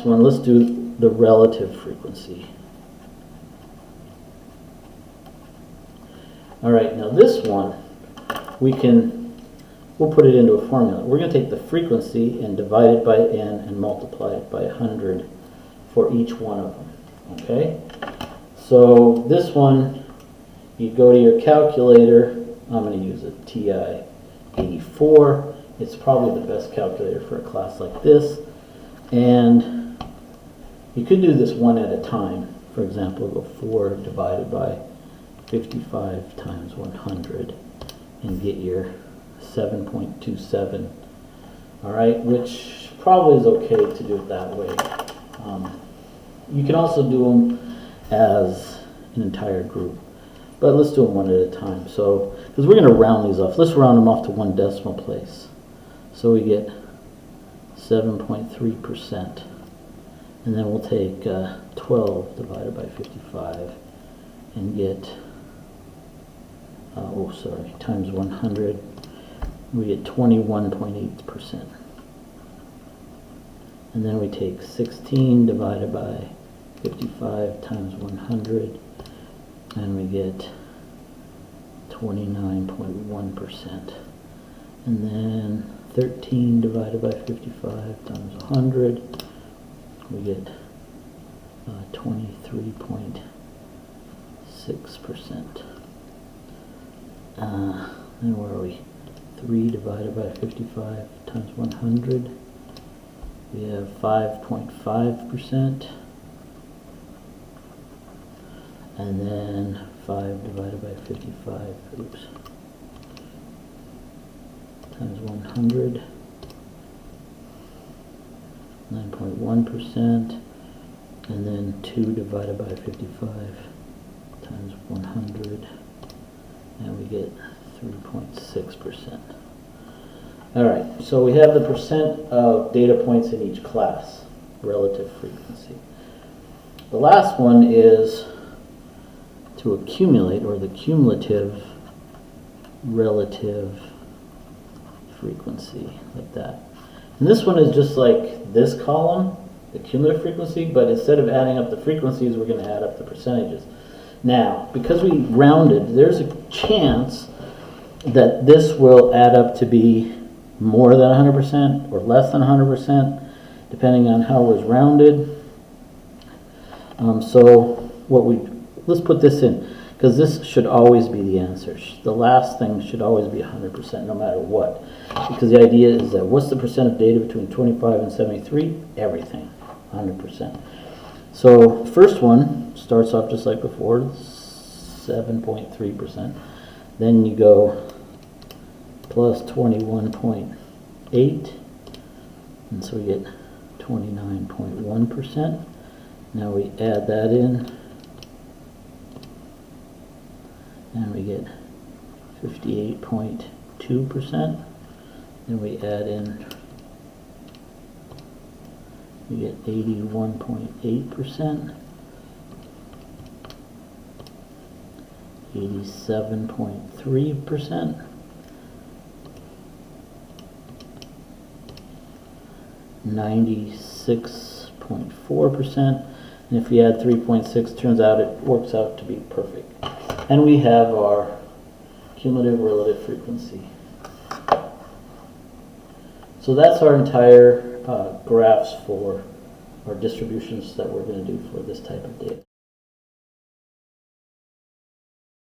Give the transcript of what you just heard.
next one, let's do the relative frequency. All right, now this one, we'll put it into a formula. We're going to take the frequency and divide it by n and multiply it by 100 for each one of them. Okay? So this one, you go to your calculator. I'm going to use a TI 84. It's probably the best calculator for a class like this. And you could do this one at a time. For example, go 4 divided by 55 times 100 and get your 7.27. All right, which probably is okay to do it that way. You can also do them as an entire group, but let's do them one at a time. So, because we're going to round these off, let's round them off to 1 decimal place. So we get 7.3%, and then we'll take 12 divided by 55 and get times 100, we get 21.8%. And then we take 16 divided by 55 times 100, and we get 29.1%. And then 13 divided by 55 times 100, we get 23.6%. Then where are we? 3 divided by 55 times 100, we have 5.5%. And then 5 divided by 55, times 100, 9.1%. And then 2 divided by 55 times 100, and we get 3.6%. All right, so we have the percent of data points in each class, relative frequency. The last one is to accumulate, or the cumulative relative frequency, like that. And this one is just like this column, the cumulative frequency, but instead of adding up the frequencies, we're going to add up the percentages. Now, because we rounded, there's a chance that this will add up to be more than 100% or less than 100%, depending on how it was rounded. Let's put this in, because this should always be the answer. The last thing should always be 100%, no matter what. Because the idea is that what's the percent of data between 25 and 73? Everything, 100%. So first one starts off just like before, 7.3%. Then you go plus 21.8, and so we get 29.1%. Now we add that in, and we get 58.2%. Then we add in, we get 81.8%, 87.3%, 96.4%, and if we add 3.6, turns out it works out to be perfect. And we have our cumulative relative frequency. So that's our entire graphs for our distributions that we're going to do for this type of data.